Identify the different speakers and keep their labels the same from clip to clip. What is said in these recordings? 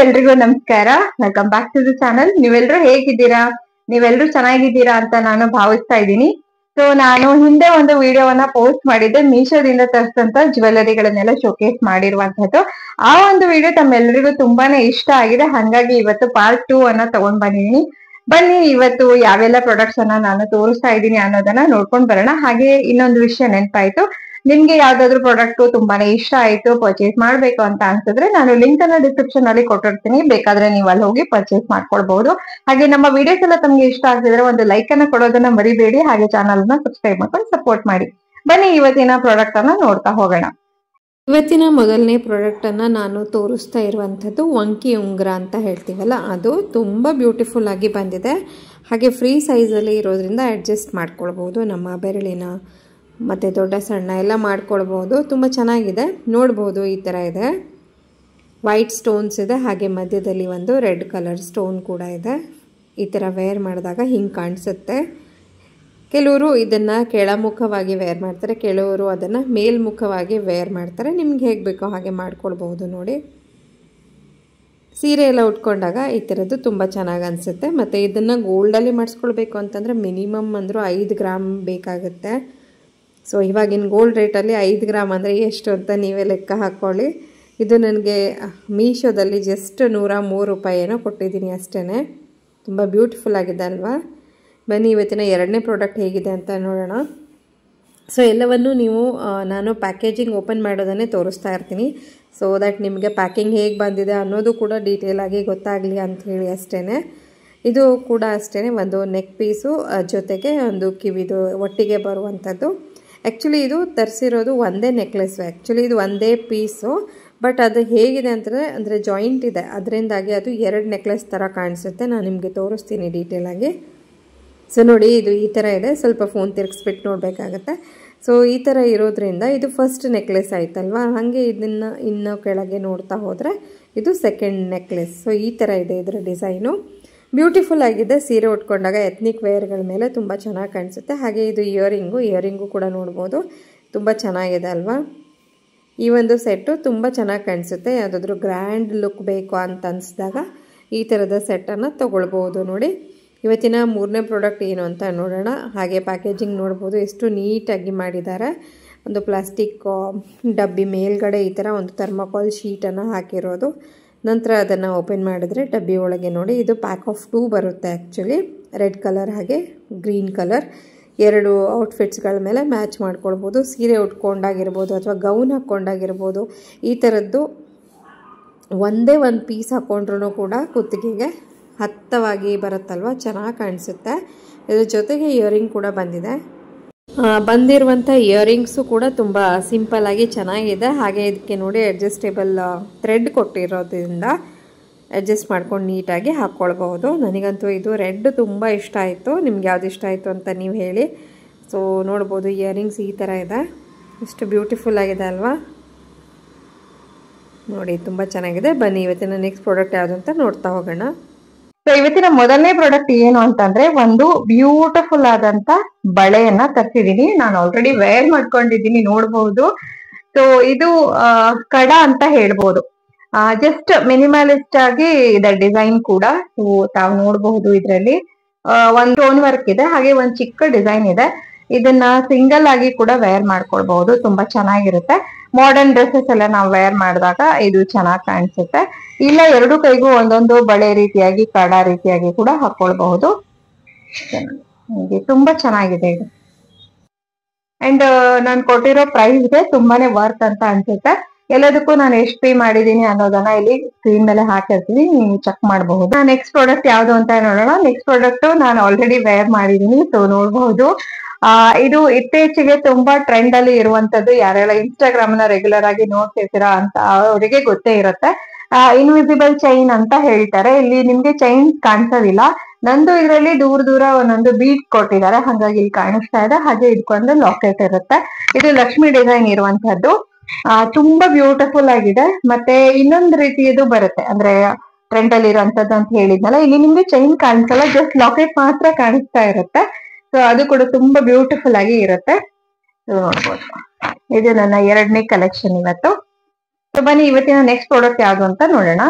Speaker 1: ಎಲ್ರಿಗೂ ನಮಸ್ಕಾರ. Welcome back to the channel. ನೀವೆಲ್ಲರೂ ಹೇಗಿದ್ದೀರಾ? ನೀವೆಲ್ಲರೂ ಚೆನ್ನಾಗಿದ್ದೀರಾ ಅಂತ ನಾನು ಭಾವಿಸ್ತಾ ಇದ್ದೀನಿ. ಸೊ ನಾನು ಹಿಂದೆ ಒಂದು ವಿಡಿಯೋವನ್ನ ಪೋಸ್ಟ್ ಮಾಡಿದ್ದೆ, ಮೀಶೋದಿಂದ ತರಿಸಿದಂತ ಜ್ಯುವೆಲರಿಗಳನ್ನೆಲ್ಲ ಶೋಕೇಸ್ ಮಾಡಿರುವಂತದ್ದು. ಆ ಒಂದು ವಿಡಿಯೋ ತಮ್ಮೆಲ್ಲರಿಗೂ ತುಂಬಾನೇ ಇಷ್ಟ ಆಗಿದೆ. ಹಾಗಾಗಿ ಇವತ್ತು ಪಾರ್ಟ್ 2 ಅನ್ನ ತಗೊಂಡ್ ಬಂದಿದ್ದೀನಿ. ಬನ್ನಿ ಇವತ್ತು ಯಾವೆಲ್ಲ ಪ್ರಾಡಕ್ಟ್ಸ್ ಅನ್ನ ನಾನು ತೋರಿಸ್ತಾ ಇದ್ದೀನಿ ಅನ್ನೋದನ್ನ ನೋಡ್ಕೊಂಡ್ ಬರೋಣ. ಹಾಗೆ ಇನ್ನೊಂದು ವಿಷಯ ನೆನಪಾಯ್ತು, ನಿಮ್ಗೆ ಯಾವ್ದಾದ್ರು ಪ್ರಾಡಕ್ಟ್ ತುಂಬಾನೇ ಇಷ್ಟ ಆಯ್ತು, ಪರ್ಚೇಸ್ ಮಾಡ್ಬೇಕು ಅಂತ ಅನ್ಸಿದ್ರೆ ನಾನು ಲಿಂಕ್ ಅನ್ನ ಡಿಸ್ಕ್ರಿಪ್ಷನ್ ಅಲ್ಲಿ ಕೊಟ್ಟಿರ್ತೀನಿ, ಬೇಕಾದ್ರೆ ನೀವು ಅಲ್ಲಿ ಹೋಗಿ ಪರ್ಚೇಸ್ ಮಾಡ್ಕೊಳ್ಬಹುದು. ಹಾಗೆ ನಮ್ಮ ವಿಡಿಯೋಸ್ ಎಲ್ಲ ತಮ್ಗೆ ಇಷ್ಟ ಆಗ್ತಿದ್ರೆ ಒಂದು ಲೈಕ್ ಅನ್ನ ಕೊಡೋದನ್ನ ಮರಿಬೇಡಿ. ಹಾಗೆ ಚಾನಲ್ ನ ಸಬ್ಸ್ಕ್ರೈಬ್ ಮಾಡ್ಕೊಂಡು ಸಪೋರ್ಟ್ ಮಾಡಿ. ಬನ್ನಿ ಇವತ್ತಿನ ಪ್ರಾಡಕ್ಟ್ ಅನ್ನ ನೋಡ್ತಾ ಹೋಗೋಣ.
Speaker 2: ಇವತ್ತಿನ ಮೊದಲನೇ ಪ್ರಾಡಕ್ಟ್ ಅನ್ನ ನಾನು ತೋರಿಸ್ತಾ ಇರುವಂತದ್ದು ವಂಕಿ ಉಂಗುರ ಅಂತ ಹೇಳ್ತೀವಲ್ಲ, ಅದು ತುಂಬಾ ಬ್ಯೂಟಿಫುಲ್ ಆಗಿ ಬಂದಿದೆ. ಹಾಗೆ ಫ್ರೀ ಸೈಜ್ ಅಲ್ಲಿ ಇರೋದ್ರಿಂದ ಅಡ್ಜಸ್ಟ್ ಮಾಡ್ಕೊಳ್ಬಹುದು, ನಮ್ಮ ಬೆರಳಿನ ಮತ್ತೆ ದೊಡ್ಡ ಸಣ್ಣ ಎಲ್ಲ ಮಾಡ್ಕೊಳ್ಬಹುದು. ತುಂಬ ಚೆನ್ನಾಗಿದೆ, ನೋಡ್ಬೋದು. ಈ ಥರ ಇದೆ, ವೈಟ್ ಸ್ಟೋನ್ಸ್ ಇದೆ, ಹಾಗೆ ಮಧ್ಯದಲ್ಲಿ ಒಂದು ರೆಡ್ ಕಲರ್ ಸ್ಟೋನ್ ಕೂಡ ಇದೆ. ಈ ಥರ ವೇರ್ ಮಾಡಿದಾಗ ಹಿಂಗೆ ಕಾಣಿಸುತ್ತೆ. ಕೆಲವರು ಇದನ್ನು ಕೆಳಮುಖವಾಗಿ ವೇರ್ ಮಾಡ್ತಾರೆ, ಕೆಲವರು ಅದನ್ನು ಮೇಲ್ಮುಖವಾಗಿ ವೇರ್ ಮಾಡ್ತಾರೆ. ನಿಮ್ಗೆ ಹೇಗೆ ಬೇಕೋ ಹಾಗೆ ಮಾಡ್ಕೊಳ್ಬಹುದು. ನೋಡಿ, ಸೀರೆ ಎಲ್ಲ ಉಟ್ಕೊಂಡಾಗ ಈ ಥರದ್ದು ತುಂಬ ಚೆನ್ನಾಗಿ ಅನಿಸುತ್ತೆ. ಮತ್ತು ಇದನ್ನು ಗೋಲ್ಡಲ್ಲಿ ಮಾಡಿಸ್ಕೊಳ್ಬೇಕು ಅಂತಂದರೆ ಮಿನಿಮಮ್ ಅಂದರೂ 5 ಗ್ರಾಮ್ ಬೇಕಾಗುತ್ತೆ. ಸೊ ಇವಾಗಿನ ಗೋಲ್ಡ್ ರೇಟಲ್ಲಿ 5 ಗ್ರಾಮ್ ಅಂದರೆ ಎಷ್ಟು ಅಂತ ನೀವೇ ಲೆಕ್ಕ ಹಾಕ್ಕೊಳ್ಳಿ. ಇದು ನನಗೆ ಮೀಶೋದಲ್ಲಿ ಜಸ್ಟ್ 103 ರೂಪಾಯಿ ಏನೋ ಕೊಟ್ಟಿದ್ದೀನಿ ಅಷ್ಟೇ. ತುಂಬ ಬ್ಯೂಟಿಫುಲ್ ಆಗಿದೆ ಅಲ್ವಾ? ಬನ್ನಿ ಇವತ್ತಿನ ಎರಡನೇ ಪ್ರಾಡಕ್ಟ್ ಹೇಗಿದೆ ಅಂತ ನೋಡೋಣ. ಸೊ ಎಲ್ಲವನ್ನು ನೀವು ನಾನು ಪ್ಯಾಕೇಜಿಂಗ್ ಓಪನ್ ಮಾಡೋದನ್ನೇ ತೋರಿಸ್ತಾ ಇರ್ತೀನಿ, ಸೊ ದ್ಯಾಟ್ ನಿಮಗೆ ಪ್ಯಾಕಿಂಗ್ ಹೇಗೆ ಬಂದಿದೆ ಅನ್ನೋದು ಕೂಡ ಡೀಟೇಲ್ ಆಗಿ ಗೊತ್ತಾಗಲಿ ಅಂಥೇಳಿ ಅಷ್ಟೇ. ಇದು ಕೂಡ ಅಷ್ಟೇ, ಒಂದು ನೆಕ್ ಪೀಸು ಜೊತೆಗೆ ಒಂದು ಕಿವಿದು ಒಟ್ಟಿಗೆ ಬರುವಂಥದ್ದು. ಆ್ಯಕ್ಚುಲಿ ಇದು ತರಿಸಿರೋದು ಒಂದೇ ನೆಕ್ಲೆಸ್ಸು, ಆ್ಯಕ್ಚುಲಿ ಇದು ಒಂದೇ ಪೀಸು. ಬಟ್ ಅದು ಹೇಗಿದೆ ಅಂದರೆ ಜಾಯಿಂಟ್ ಇದೆ, ಅದರಿಂದಾಗಿ ಅದು 2 ನೆಕ್ಲೆಸ್ ಥರ ಕಾಣಿಸುತ್ತೆ. ನಾನು ನಿಮಗೆ ತೋರಿಸ್ತೀನಿ ಡೀಟೇಲಾಗಿ. ಸೊ ನೋಡಿ, ಇದು ಈ ಥರ ಇದೆ. ಸ್ವಲ್ಪ ಫೋನ್ ತಿರುಗಿಸ್ಬಿಟ್ಟು ನೋಡಬೇಕಾಗತ್ತೆ. ಸೊ ಈ ಥರ ಇರೋದ್ರಿಂದ ಇದು ಫಸ್ಟ್ ನೆಕ್ಲೆಸ್ ಆಯ್ತಲ್ವಾ, ಹಾಗೆ ಇದನ್ನು ಇನ್ನು ಕೆಳಗೆ ನೋಡ್ತಾ ಹೋದರೆ ಇದು ಸೆಕೆಂಡ್ ನೆಕ್ಲೆಸ್. ಸೊ ಈ ಥರ ಇದೆ ಇದರ ಡಿಸೈನು. ಬ್ಯೂಟಿಫುಲ್ ಆಗಿದೆ. ಸೀರೆ ಉಟ್ಕೊಂಡಾಗ ಎತ್ನಿಕ್ ವೇರ್ಗಳ ಮೇಲೆ ತುಂಬ ಚೆನ್ನಾಗಿ ಕಾಣಿಸುತ್ತೆ. ಹಾಗೆ ಇದು ಇಯರಿಂಗು ಕೂಡ ನೋಡ್ಬೋದು, ತುಂಬ ಚೆನ್ನಾಗಿದೆ ಅಲ್ವಾ? ಈ ಒಂದು ಸೆಟ್ಟು ತುಂಬ ಚೆನ್ನಾಗಿ ಕಾಣಿಸುತ್ತೆ. ಯಾವುದಾದ್ರೂ ಗ್ರ್ಯಾಂಡ್ ಲುಕ್ ಬೇಕು ಅಂತ ಅನಿಸಿದಾಗ ಈ ಥರದ ಸೆಟ್ಟನ್ನು ತೊಗೊಳ್ಬೋದು. ನೋಡಿ, ಇವತ್ತಿನ 3ನೇ ಪ್ರಾಡಕ್ಟ್ ಏನು ಅಂತ ನೋಡೋಣ. ಹಾಗೆ ಪ್ಯಾಕೇಜಿಂಗ್ ನೋಡ್ಬೋದು, ಎಷ್ಟು ನೀಟಾಗಿ ಮಾಡಿದ್ದಾರೆ. ಒಂದು ಪ್ಲಾಸ್ಟಿಕ್ ಡಬ್ಬಿ ಮೇಲ್ಗಡೆ ಈ ಥರ ಒಂದು ಥರ್ಮಾಕೋಲ್ ಶೀಟನ್ನು ಹಾಕಿರೋದು. ನಂತರ ಅದನ್ನು ಓಪನ್ ಮಾಡಿದ್ರೆ ಡಬ್ಬಿ ಒಳಗೆ ನೋಡಿ, ಇದು ಪ್ಯಾಕ್ ಆಫ್ 2 ಬರುತ್ತೆ ಆ್ಯಕ್ಚುಲಿ. ರೆಡ್ ಕಲರ್ ಹಾಗೆ ಗ್ರೀನ್ ಕಲರ್ 2 ಔಟ್ಫಿಟ್ಸ್ಗಳ ಮೇಲೆ ಮ್ಯಾಚ್ ಮಾಡ್ಕೊಳ್ಬೋದು. ಸೀರೆ ಉಟ್ಕೊಂಡಾಗಿರ್ಬೋದು ಅಥವಾ ಗೌನ್ ಹಾಕ್ಕೊಂಡಾಗಿರ್ಬೋದು. ಈ ಥರದ್ದು ಒಂದೇ ಒಂದು ಪೀಸ್ ಹಾಕ್ಕೊಂಡ್ರೂ ಕೂಡ ಕುತ್ತಿಗೆಗೆ ಹತ್ತವಾಗಿ ಬರುತ್ತಲ್ವ, ಚೆನ್ನಾಗಿ ಕಾಣಿಸುತ್ತೆ. ಇದ್ರ ಜೊತೆಗೆ ಇಯರಿಂಗ್ ಕೂಡ ಬಂದಿದೆ. ಬಂದಿರುವಂಥ ಇಯರಿಂಗ್ಸು ಕೂಡ ತುಂಬ ಸಿಂಪಲ್ ಆಗಿ ಚೆನ್ನಾಗಿದೆ. ಹಾಗೆ ಇದಕ್ಕೆ ನೋಡಿ ಅಡ್ಜಸ್ಟೇಬಲ್ ಥ್ರೆಡ್ ಕೊಟ್ಟಿರೋದ್ರಿಂದ ಅಡ್ಜಸ್ಟ್ ಮಾಡ್ಕೊಂಡು ನೀಟಾಗಿ ಹಾಕ್ಕೊಳ್ಬಹುದು. ನನಗಂತೂ ಇದು ರೆಡ್ ತುಂಬ ಇಷ್ಟ ಆಯಿತು. ನಿಮ್ಗೆ ಯಾವ್ದು ಇಷ್ಟ ಆಯಿತು ಅಂತ ನೀವು ಹೇಳಿ. ಸೊ ನೋಡ್ಬೋದು, ಇಯರಿಂಗ್ಸ್ ಈ ಥರ ಇದೆ, ಎಷ್ಟು ಬ್ಯೂಟಿಫುಲ್ ಆಗಿದೆ ಅಲ್ವಾ? ನೋಡಿ, ತುಂಬ ಚೆನ್ನಾಗಿದೆ. ಬನ್ನಿ ಇವತ್ತಿನ ನೆಕ್ಸ್ಟ್ ಪ್ರಾಡಕ್ಟ್ ಯಾವುದು ಅಂತ ನೋಡ್ತಾ ಹೋಗೋಣ.
Speaker 1: ಸೊ ಇವತ್ತಿನ ಮೊದಲನೇ ಪ್ರಾಡಕ್ಟ್ ಏನು ಅಂತಂದ್ರೆ ಒಂದು ಬ್ಯೂಟಿಫುಲ್ ಆದಂತ ಬಳೆಯನ್ನ ತರಿಸಿದೀನಿ. ನಾನು ಆಲ್ರೆಡಿ ವೇರ್ ಮಾಡ್ಕೊಂಡಿದ್ದೀನಿ, ನೋಡ್ಬಹುದು. ಸೊ ಇದು ಕಡ ಅಂತ ಹೇಳ್ಬೋದು. ಜಸ್ಟ್ ಮಿನಿಮಲಿಸ್ಟ್ ಆಗಿ ಇದೆ ಡಿಸೈನ್ ಕೂಡ. ಸೊ ತಾವು ನೋಡಬಹುದು, ಇದರಲ್ಲಿ ಒಂದು ಸ್ಟೋನ್ ವರ್ಕ್ ಇದೆ, ಹಾಗೆ ಒಂದು ಚಿಕ್ಕ ಡಿಸೈನ್ ಇದೆ. ಇದನ್ನ ಸಿಂಗಲ್ ಆಗಿ ಕೂಡ ವೇರ್ ಮಾಡ್ಕೊಳ್ಬಹುದು, ತುಂಬಾ ಚೆನ್ನಾಗಿರುತ್ತೆ. ಮಾಡರ್ನ್ ಡ್ರೆಸ್ಸಸ್ ಎಲ್ಲ ನಾವು ವೇರ್ ಮಾಡಿದಾಗ ಇದು ಚೆನ್ನಾಗಿ ಕಾಣಿಸುತ್ತೆ. ಇಲ್ಲ 2 ಕೈಗೂ ಒಂದೊಂದು ಬಳೆ ರೀತಿಯಾಗಿ ಕಡ ರೀತಿಯಾಗಿ ಕೂಡ ಹಾಕೊಳ್ಬಹುದು. ತುಂಬಾ ಚೆನ್ನಾಗಿದೆ ಇದು. ಅಂಡ್ ನಾನು ಕೊಟ್ಟಿರೋ ಪ್ರೈಸ್ಗೆ ತುಂಬಾನೇ ವರ್ತ್ ಅಂತ ಅನ್ಸುತ್ತೆ. ಎಲ್ಲದಕ್ಕೂ ನಾನು ಎಷ್ಟು ಪೇ ಮಾಡಿದೀನಿ ಅನ್ನೋದನ್ನ ಇಲ್ಲಿ ಸ್ಕ್ರೀನ್ ಮೇಲೆ ಹಾಕಿರ್ತೀನಿ, ನೀವು ಚೆಕ್ ಮಾಡಬಹುದು. ನೆಕ್ಸ್ಟ್ ಪ್ರಾಡಕ್ಟ್ ಯಾವ್ದು ಅಂತ ನೋಡೋಣ. ನೆಕ್ಸ್ಟ್ ಪ್ರಾಡಕ್ಟ್ ನಾನು ಆಲ್ರೆಡಿ ವೇರ್ ಮಾಡಿದೀನಿ, ಸೊ ನೋಡಬಹುದು. ಇದು ಇತ್ತೀಚೆಗೆ ತುಂಬಾ ಟ್ರೆಂಡ್ ಅಲ್ಲಿ ಇರುವಂತದ್ದು. ಯಾರೆಲ್ಲ ಇನ್ಸ್ಟಾಗ್ರಾಮ್ ನ ರೆಗ್ಯುಲರ್ ಆಗಿ ನೋಡ್ತಿರ್ತೀರಾ ಅಂತ ಅವರಿಗೆ ಗೊತ್ತೇ ಇರುತ್ತೆ. ಇನ್ವಿಸಿಬಲ್ ಚೈನ್ ಅಂತ ಹೇಳ್ತಾರೆ. ಇಲ್ಲಿ ನಿಮ್ಗೆ ಚೈನ್ ಕಾಣಿಸೋದಿಲ್ಲ. ನಂದು ಇದರಲ್ಲಿ ದೂರ ಒಂದೊಂದು ಬೀಡ್ ಕೊಟ್ಟಿದ್ದಾರೆ, ಹಾಗಾಗಿ ಇಲ್ಲಿ ಕಾಣಿಸ್ತಾ ಇದೆ. ಹಾಗೆ ಇದಕ್ಕೊಂದು ಲಾಕೆಟ್ ಇರುತ್ತೆ. ಇದು ಲಕ್ಷ್ಮಿ ಡಿಸೈನ್ ಇರುವಂತದ್ದು. ತುಂಬಾ ಬ್ಯೂಟಿಫುಲ್ ಆಗಿದೆ. ಮತ್ತೆ ಇನ್ನೊಂದು ರೀತಿಯದು ಬರುತ್ತೆ, ಅಂದ್ರೆ ಟ್ರೆಂಡ್ ಅಲ್ಲಿ ಇರುವಂತದ್ದು ಅಂತ ಹೇಳಿದ್ನಲ್ಲ, ಇಲ್ಲಿ ನಿಮ್ಗೆ ಚೈನ್ ಕಾಣಿಸಲ್ಲ, ಜಸ್ಟ್ ಲಾಕೆಟ್ ಮಾತ್ರ ಕಾಣಿಸ್ತಾ ಇರುತ್ತೆ. ಸೊ ಅದು ಕೂಡ ತುಂಬಾ ಬ್ಯೂಟಿಫುಲ್ ಆಗಿ ಇರುತ್ತೆ. ನೋಡ್ಬೋದು, ಇದು ನನ್ನ 2ನೇ ಕಲೆಕ್ಷನ್ ಇವತ್ತು. ಸೊ ಬನ್ನಿ ಇವತ್ತಿನ ನೆಕ್ಸ್ಟ್ ಪ್ರಾಡಕ್ಟ್ ಯಾವುದು ಅಂತ ನೋಡೋಣ.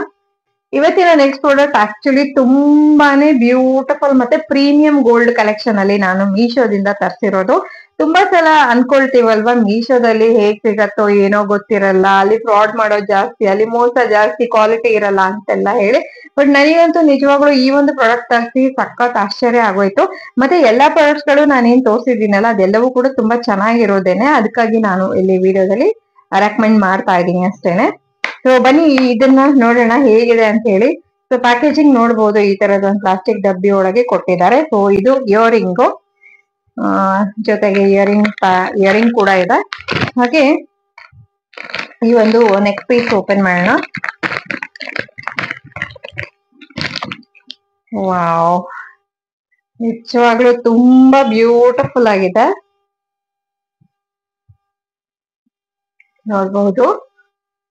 Speaker 1: ಇವತ್ತಿನ ನೆಕ್ಸ್ಟ್ ಪ್ರಾಡಕ್ಟ್ ಆಕ್ಚುಲಿ ತುಂಬಾನೇ ಬ್ಯೂಟಿಫುಲ್ ಮತ್ತೆ ಪ್ರೀಮಿಯಂ ಗೋಲ್ಡ್ ಕಲೆಕ್ಷನ್ ಅಲ್ಲಿ ನಾನು ಮೀಶೋದಿಂದ ತರಿಸಿರೋದು. ತುಂಬಾ ಸಲ ಅನ್ಕೊಳ್ತೀವಲ್ವಾ, ಮೀಶೋದಲ್ಲಿ ಹೇಗ್ ಸಿಗತ್ತೋ ಏನೋ ಗೊತ್ತಿರಲ್ಲ, ಅಲ್ಲಿ ಫ್ರಾಡ್ ಮಾಡೋದು ಜಾಸ್ತಿ, ಅಲ್ಲಿ ಮೋಸ ಜಾಸ್ತಿ, ಕ್ವಾಲಿಟಿ ಇರಲ್ಲ ಅಂತೆಲ್ಲ ಹೇಳಿ. ಬಟ್ ನನಗಂತೂ ನಿಜವಾಗ್ಲೂ ಈ ಒಂದು ಪ್ರಾಡಕ್ಟ್ ತರಿಸಿ ಸಖತ್ ಆಶ್ಚರ್ಯ ಆಗೋಯ್ತು. ಮತ್ತೆ ಎಲ್ಲಾ ಪ್ರಾಡಕ್ಟ್ಸ್ ಗಳು ನಾನೇನ್ ತೋರಿಸಿದ್ದೀನಲ್ಲ ಅದೆಲ್ಲವೂ ಕೂಡ ತುಂಬಾ ಚೆನ್ನಾಗಿರೋದೇನೆ, ಅದಕ್ಕಾಗಿ ನಾನು ಇಲ್ಲಿ ವಿಡಿಯೋದಲ್ಲಿ ರೆಕಮೆಂಡ್ ಮಾಡ್ತಾ ಇದ್ದೀನಿ ಅಷ್ಟೇನೆ. ಸೊ ಬನ್ನಿ ಇದನ್ನ ನೋಡೋಣ ಹೇಗಿದೆ ಅಂತ ಹೇಳಿ. ಸೊ ಪ್ಯಾಕೇಜಿಂಗ್ ನೋಡ್ಬೋದು, ಈ ತರದ ಒಂದು ಪ್ಲಾಸ್ಟಿಕ್ ಡಬ್ಬಿ ಒಳಗೆ ಕೊಟ್ಟಿದ್ದಾರೆ. ಸೊ ಇದು ಇಯರಿಂಗು, ಜೊತೆಗೆ ಇಯರಿಂಗ್ ಕೂಡ ಇದೆ. ಹಾಗೆ ಈ ಒಂದು ನೆಕ್ ಪೀಸ್ ಓಪನ್ ಮಾಡೋಣ. ವಾವ್, ನಿಜವಾಗ್ಲೂ ತುಂಬಾ ಬ್ಯೂಟಿಫುಲ್ ಆಗಿದೆ, ನೋಡ್ಬಹುದು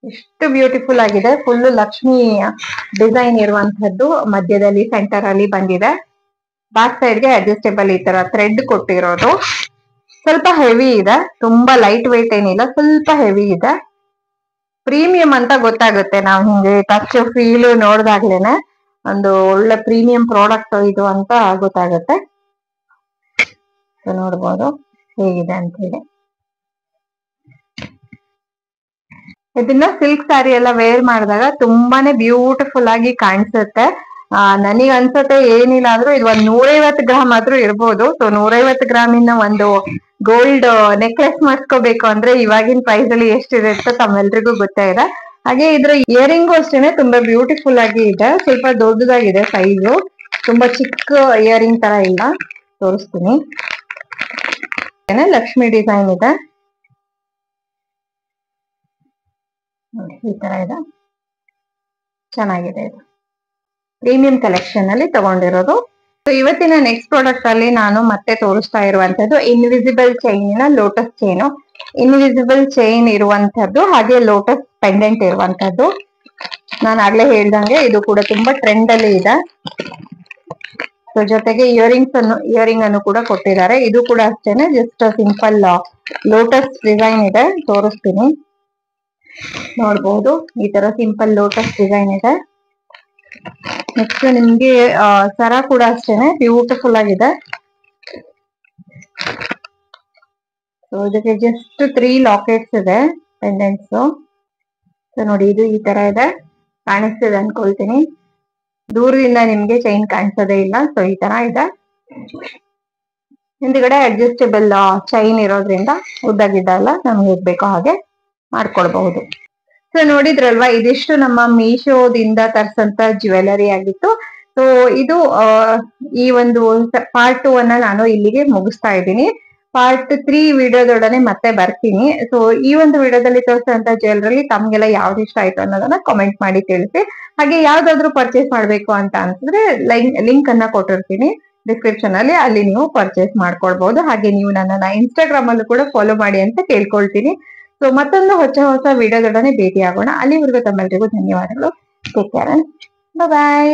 Speaker 1: ಎಷ್ಟು ಬ್ಯೂಟಿಫುಲ್ ಆಗಿದೆ. ಫುಲ್ ಲಕ್ಷ್ಮಿ ಡಿಸೈನ್ ಇರುವಂತದ್ದು ಮಧ್ಯದಲ್ಲಿ ಸೆಂಟರ್ ಅಲ್ಲಿ ಬಂದಿದೆ. ಬ್ಯಾಕ್ ಸೈಡ್ ಗೆ ಅಡ್ಜಸ್ಟೇಬಲ್ ಈ ತರ ಥ್ರೆಡ್ ಕೊಟ್ಟಿರೋದು. ಸ್ವಲ್ಪ ಹೆವಿ ಇದೆ, ತುಂಬಾ ಲೈಟ್ ವೇಟ್ ಏನಿಲ್ಲ, ಸ್ವಲ್ಪ ಹೆವಿ ಇದೆ. ಪ್ರೀಮಿಯಂ ಅಂತ ಗೊತ್ತಾಗುತ್ತೆ, ನಾವು ಹಿಂಗೆ ಟಚ್ ಫೀಲ್ ನೋಡ್ದಾಗ್ಲೇನೆ ಒಂದು ಒಳ್ಳೆ ಪ್ರೀಮಿಯಂ ಪ್ರಾಡಕ್ಟ್ ಇದು ಅಂತ ಗೊತ್ತಾಗುತ್ತೆ. ನೋಡ್ಬೋದು ಹೇಗಿದೆ ಅಂತ ಹೇಳಿ. ಇದನ್ನ ಸಿಲ್ಕ್ ಸ್ಯಾರಿ ಎಲ್ಲ ವೇರ್ ಮಾಡಿದಾಗ ತುಂಬಾನೇ ಬ್ಯೂಟಿಫುಲ್ ಆಗಿ ಕಾಣಿಸುತ್ತೆ. ನನಗ್ ಅನ್ಸತ್ತೆ ಏನಿಲ್ಲ ಅಂದ್ರೂ ಇದು ಒಂದ್ 150 ಗ್ರಾಮ್ ಆದ್ರೂ ಇರ್ಬೋದು. ಸೊ 150 ಗ್ರಾಮಿನ ಒಂದು ಗೋಲ್ಡ್ ನೆಕ್ಲೆಸ್ ಮಾಡಿಸ್ಕೋಬೇಕು ಅಂದ್ರೆ ಇವಾಗಿನ ಪ್ರೈಸ್ ಅಲ್ಲಿ ಎಷ್ಟಿದೆ ಅಂತ ತಮ್ಮೆಲ್ರಿಗೂ ಗೊತ್ತೇ ಇದೆ. ಹಾಗೆ ಇದ್ರ ಇಯರಿಂಗು ಅಷ್ಟೇನೆ ತುಂಬಾ ಬ್ಯೂಟಿಫುಲ್ ಆಗಿ ಇದೆ, ಸ್ವಲ್ಪ ದೊಡ್ಡದಾಗಿದೆ ಸೈಜು, ತುಂಬಾ ಚಿಕ್ಕ ಇಯರಿಂಗ್ ತರ ಇಲ್ಲ. ತೋರಿಸ್ತೀನಿ, ಲಕ್ಷ್ಮಿ ಡಿಸೈನ್ ಇದೆ, ಈ ತರ ಇದೆ, ಚೆನ್ನಾಗಿದೆ. ಇದು ಪ್ರೀಮಿಯಂ ಕಲೆಕ್ಷನ್ ಅಲ್ಲಿ ತಗೊಂಡಿರೋದು. ಸೊ ಇವತ್ತಿನ ನೆಕ್ಸ್ಟ್ ಪ್ರಾಡಕ್ಟ್ ಅಲ್ಲಿ ನಾನು ಮತ್ತೆ ತೋರಿಸ್ತಾ ಇರುವಂತದ್ದು ಇನ್ವಿಸಿಬಲ್ ಚೈನಿನ ಲೋಟಸ್ ಚೈನು. ಇನ್ವಿಸಿಬಲ್ ಚೈನ್ ಇರುವಂತದ್ದು, ಹಾಗೆ ಲೋಟಸ್ ಪೆಂಡೆಂಟ್ ಇರುವಂತದ್ದು. ನಾನು ಆಗ್ಲೇ ಹೇಳ್ದಂಗೆ ಇದು ಕೂಡ ತುಂಬಾ ಟ್ರೆಂಡ್ ಅಲ್ಲಿ ಇದೆ. ಸೊ ಜೊತೆಗೆ ಇಯರಿಂಗ್ ಅನ್ನು ಕೂಡ ಕೊಟ್ಟಿದ್ದಾರೆ. ಇದು ಕೂಡ ಅಷ್ಟೇನೆ, ಜಸ್ಟ್ ಸಿಂಪಲ್ ಲೋಟಸ್ ಡಿಸೈನ್ ಇದೆ, ತೋರಿಸ್ತೀನಿ. ನೋಡ್ಬೋದು ಈ ತರ ಸಿಂಪಲ್ ಲೋಟಸ್ ಡಿಸೈನ್ ಇದೆ. ನೆಕ್ಸ್ಟ್ ನಿಮ್ಗೆ ಸರ ಕೂಡ ಅಷ್ಟೇನೆ ಬ್ಯೂಟಿಫುಲ್ ಆಗಿದೆ. ಸೊ ಇದಕ್ಕೆ ಜಸ್ಟ್ 3 ಲಾಕೆಟ್ಸ್ ಇದೆ, ಪೆಂಡೆಂಟ್ಸ್. ಸೊ ನೋಡಿ ಇದು ಈ ತರ ಇದೆ, ಕಾಣಿಸ್ತಿದೆ ಅನ್ಕೊಳ್ತೀನಿ. ದೂರದಿಂದ ನಿಮ್ಗೆ ಚೈನ್ ಕಾಣಿಸೋದೇ ಇಲ್ಲ. ಸೊ ಈ ತರ ಇದೆ. ಹಿಂದ್ಗಡೆ ಅಡ್ಜಸ್ಟೇಬಲ್ ಚೈನ್ ಇರೋದ್ರಿಂದ ಉದ್ದಾಗಿದ್ದ ಎಲ್ಲ ನಮ್ಗೆ ಹೇಗ್ ಬೇಕೋ ಹಾಗೆ ಮಾಡ್ಕೊಳ್ಬಹುದು. ಸೊ ನೋಡಿದ್ರಲ್ವಾ, ಇದಿಷ್ಟು ನಮ್ಮ ಮೀಶೋದಿಂದ ತರ್ಸಂತ ಜ್ಯುವೆಲರಿ ಆಗಿತ್ತು. ಸೊ ಇದು ಈ ಒಂದು ಪಾರ್ಟ್ 2 ಅನ್ನ ನಾನು ಇಲ್ಲಿಗೆ ಮುಗಿಸ್ತಾ ಇದ್ದೀನಿ. ಪಾರ್ಟ್ 3 ವಿಡಿಯೋದೊಡನೆ ಮತ್ತೆ ಬರ್ತೀನಿ. ಸೊ ಈ ಒಂದು ವಿಡಿಯೋದಲ್ಲಿ ತೋರಿಸಂತ ಜ್ಯುವೆಲರಿ ತಮ್ಗೆಲ್ಲ ಯಾವ್ದು ಇಷ್ಟ ಆಯ್ತು ಅನ್ನೋದನ್ನ ಕಾಮೆಂಟ್ ಮಾಡಿ ತಿಳಿಸಿ. ಹಾಗೆ ಯಾವ್ದಾದ್ರು ಪರ್ಚೇಸ್ ಮಾಡ್ಬೇಕು ಅಂತ ಅನ್ಸಿದ್ರೆ ಲಿಂಕ್ ಅನ್ನ ಕೊಟ್ಟಿರ್ತೀನಿ ಡಿಸ್ಕ್ರಿಪ್ಷನ್ ಅಲ್ಲಿ, ಅಲ್ಲಿ ನೀವು ಪರ್ಚೇಸ್ ಮಾಡ್ಕೊಳ್ಬಹುದು. ಹಾಗೆ ನೀವು ನನ್ನನ್ನ ಇನ್ಸ್ಟಾಗ್ರಾಮ್ ಅಲ್ಲೂ ಕೂಡ ಫಾಲೋ ಮಾಡಿ ಅಂತ ಕೇಳ್ಕೊಳ್ತೀನಿ. ಸೊ ಮತ್ತೊಂದು ಹೊಸ ವಿಡಿಯೋದೊಡನೆ ಭೇಟಿ ಆಗೋಣ. ಅಲ್ಲಿವರೆಗೂ ತಮ್ಮೆಲ್ಲರಿಗೂ ಧನ್ಯವಾದಗಳು. ಟೇಕ್ ಕೇರ್, ಬಾಯ್.